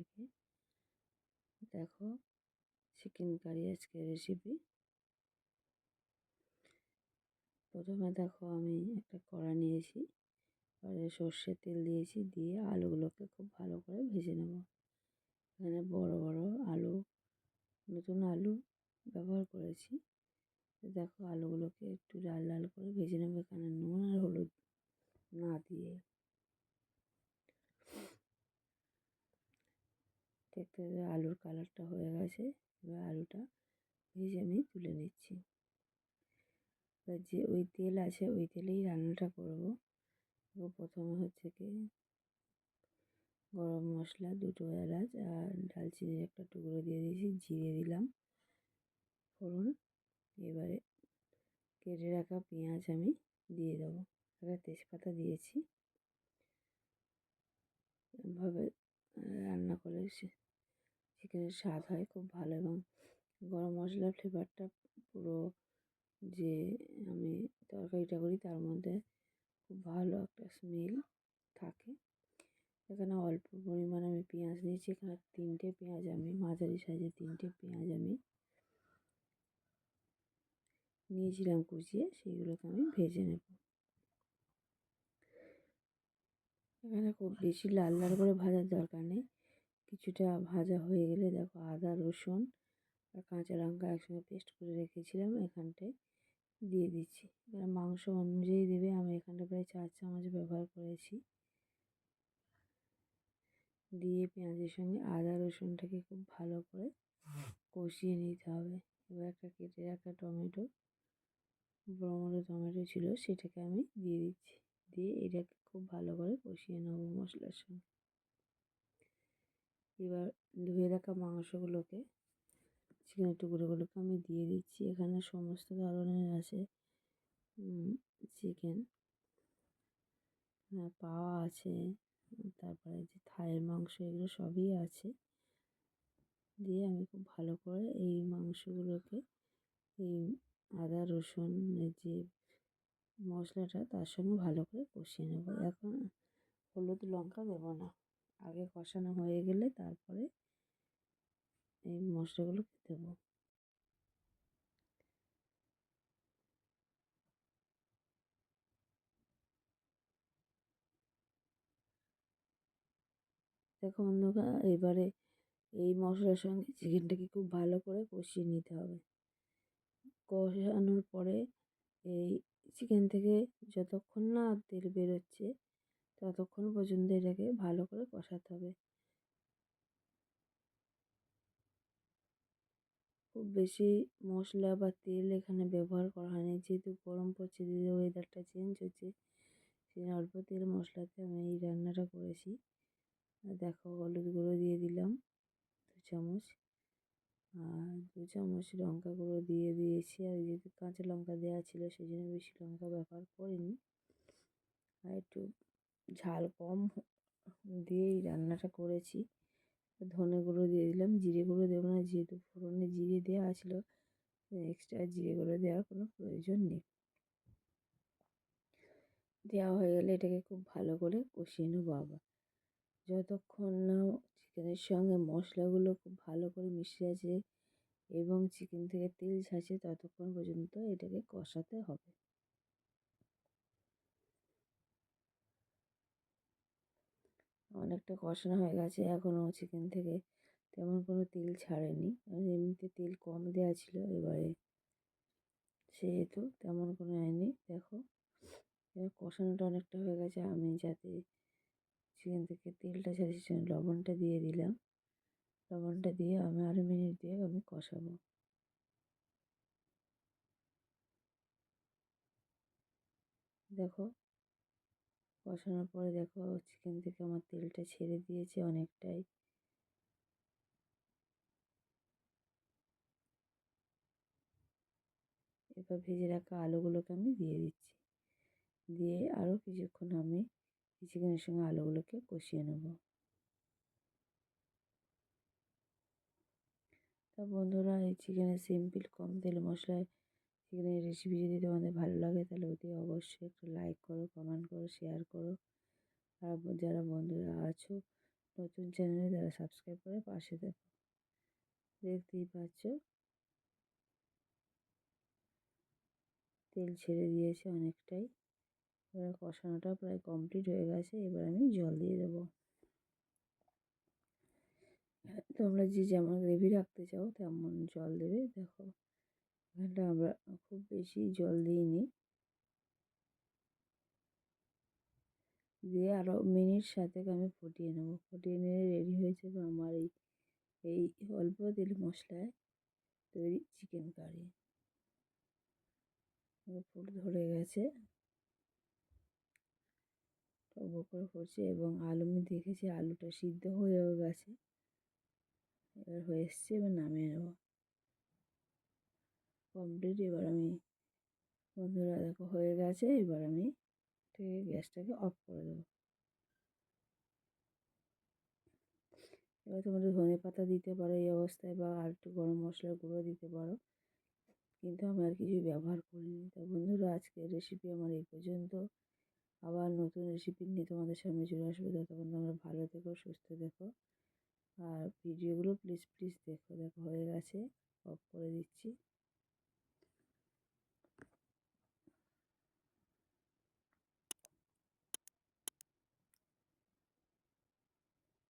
সবাইকে। দেখো chicken curry আজকের রেসিপি। প্রথমে দেখো আমি একটা কড়া নিয়েছি, কড়াইয়ে সর্ষের তেল দিয়েছি, দিয়ে আলুগুলোকে খুব ভালো করে ভেজে নেব। এখানে বড় বড় আলু, নতুন আলু ব্যবহার করেছি। দেখো আলুগুলোকে একটু লাল লাল করে ভেজে নেবো, এখানে নুন আর হলুদ না দিয়ে। দেখতে আলুর কালারটা হয়ে গেছে, এবার আলুটা ভেজে আমি তুলে নিচ্ছি। এবার যে ওই তেল আছে ওই তেলেই রান্নাটা করব। প্রথমে হচ্ছে কি গরম মশলা, দুটো এলাচ আর দারচিনির একটা টুকরো দিয়ে দিয়েছি, জিরে দিলাম ফোড়ন। এবারে কেটে রাখা পেঁয়াজ আমি দিয়ে দেবো, একটা তেজপাতা দিয়েছি। এভাবে রান্না করলে চিকেনের স্বাদ হয় খুব ভালো, এবং গরম মশলার ফ্লেভারটা পুরো যে আমি তরকারিটা করি তার মধ্যে খুব ভালো একটা স্মেল থাকে। এখানে অল্প পরিমাণে আমি পেঁয়াজ নিয়েছি, এখানে তিনটে পেঁয়াজ আমি মাঝারি সাইজের তিনটে পেঁয়াজ আমি নিয়েছিলাম কুচিয়ে, সেইগুলোকে আমি ভেজে নেব। এখানে খুব বেশি লাল লাল করে ভাজার দরকার নেই, কিছুটা ভাজা হয়ে গেলে দেখো আদা রসুন আর কাঁচা লঙ্কা একসঙ্গে পেস্ট করে রেখেছিলাম এখানটায় দিয়ে দিচ্ছি। এবার মাংস অনুযায়ী দেবে, আমি এখানটা প্রায় 4 চামচ ব্যবহার করেছি। দিয়ে পেঁয়াজের সঙ্গে আদা রসুনটাকে খুব ভালো করে কষিয়ে নিতে হবে। এবার একটা কেটে রাখা টমেটো, বড় বড় টমেটো ছিল, সেটাকে আমি দিয়ে দিচ্ছি। দিয়ে এটাকে খুব ভালো করে কষিয়ে নেবো মশলার সঙ্গে। এবার ধুয়ে রাখা মাংসগুলোকে, চিকেনের টুকরোগুলোকে আমি দিয়ে দিচ্ছি। এখানে সমস্ত ধরনের আছে চিকেন, পাওয়া আছে, তারপরে যে থাইয়ের মাংস, এগুলো সবই আছে। দিয়ে আমি খুব ভালো করে এই মাংসগুলোকে এই আদা রসুনের যে মশলাটা তার সঙ্গে ভালো করে কষিয়ে নেব। এখন হলুদ লঙ্কা দেবো না, আগে কষানো হয়ে গেলে তারপরে এই মশলাগুলোকে দেবো। দেখো বন্ধুরা, এবারে এই মশলার সঙ্গে চিকেনটাকে খুব ভালো করে কষিয়ে নিতে হবে। কষানোর পরে এই চিকেন থেকে যতক্ষণ না তেল বেরোচ্ছে ততক্ষণ পর্যন্ত এটাকে ভালো করে কষাতে হবে। খুব বেশি মশলা বা তেল এখানে ব্যবহার করা হয়নি, যেহেতু গরম পড়ছে, যেহেতু ওয়েদারটা চেঞ্জ হচ্ছে, সেই অল্প তেল মশলাতে আমি এই রান্নাটা করেছি। আর দেখো হলুদ গুঁড়ো দিয়ে দিলাম 2 চামচ, আর 2 চামচ লঙ্কা গুঁড়ো দিয়ে দিয়েছি। আর যেহেতু কাঁচা লঙ্কা দেওয়া ছিল সেই জন্য বেশি লঙ্কা ব্যবহার করিনি, আর একটু ঝাল কম দিয়েই রান্নাটা করেছি। ধনে গুঁড়ো দিয়ে দিলাম, জিরে গুঁড়ো দেবো না, যেহেতু ফোড়নে জিরে দেওয়া ছিল, এক্সট্রা জিরে গুঁড়ো দেওয়ার কোনো প্রয়োজন নেই। দেওয়া হয়ে গেলে এটাকে খুব ভালো করে কষিয়ে নেবো আবার, যতক্ষণ না চিকেনের সঙ্গে মশলাগুলো খুব ভালো করে মিশে আছে এবং চিকেন থেকে তেল ছাড়ছে ততক্ষণ পর্যন্ত এটাকে কষাতে হবে। অনেকটা কষানো হয়ে গেছে, এখনও চিকেন থেকে তেমন কোনো তেল ছাড়েনি, এমনিতে তেল কম দেওয়া ছিল, এবারে সেহেতু তেমন কোনো হয়নি। দেখো এবার কষানোটা অনেকটা হয়ে গেছে, আমি যাতে চিকেন থেকে তেলটা ছাড়ে সেই জন্য লবণটা দিয়ে দিলাম। লবণটা দিয়ে আমি আরও মিনিট 2 আমি কষাবো। দেখো কষানোর পরে দেখো চিকেন থেকে আমার তেলটা ছেড়ে দিয়েছে অনেকটাই। এবার ভেজে রাখা আলুগুলোকে আমি দিয়ে দিচ্ছি, দিয়ে আরও কিছুক্ষণ আমি চিকেনের সঙ্গে আলুগুলোকে কষিয়ে নেব। তা বন্ধুরা, এই চিকেনের সিম্পল কম তেল মশলায় চিকেনের রেসিপি যদি তোমাদের ভালো লাগে তাহলে অতি অবশ্যই একটু লাইক করো, কমেন্ট করো, শেয়ার করো। আর যারা বন্ধুরা আছো নতুন চ্যানেলে যারা সাবস্ক্রাইব করে পাশে দেখো। দেখতেই পাচ্ছ তেল ছেড়ে দিয়েছে অনেকটাই। এবার কষানোটা প্রায় কমপ্লিট হয়ে গেছে। এবার আমি জল দিয়ে দেবো। তোমরা যে যেমন গ্রেভি রাখতে চাও তেমন জল দেবে। দেখো এখানটা আমরা খুব বেশি জল দিইনি, দিয়ে আরও মিনিট 7 আমি ফুটিয়ে নেবো। ফুটিয়ে নিয়ে রেডি হয়ে যাবে আমার এই অল্প তেল মশলায় তৈরি চিকেন কারি। ফুট ধরে গেছে, টক করে ফুটছে এবং আলু আমি দেখেছি আলুটা সিদ্ধ হয়েও গেছে। এবার হয়ে এসছে, এবার নামিয়ে নেব। কমপ্লিট। এবার আমি বন্ধুরা দেখো হয়ে গেছে। এবার আমি গ্যাসটাকে অফ করে দেবো। এবার তোমরা ধনে পাতা দিতে পারো এই অবস্থায়, বা আর একটু গরম মশলার গুঁড়ো দিতে পারো, কিন্তু আমি আর কিছুই ব্যবহার করিনি। তো বন্ধুরা আজকের রেসিপি আমার এই পর্যন্ত। আবার নতুন রেসিপি নিয়ে তোমাদের সামনে চলে আসবে। ততক্ষণ তোমরা ভালো থেকো, সুস্থ থেকো, আর ভিডিওগুলো প্লিজ দেখো। দেখো হয়ে গেছে, অফ করে দিচ্ছি।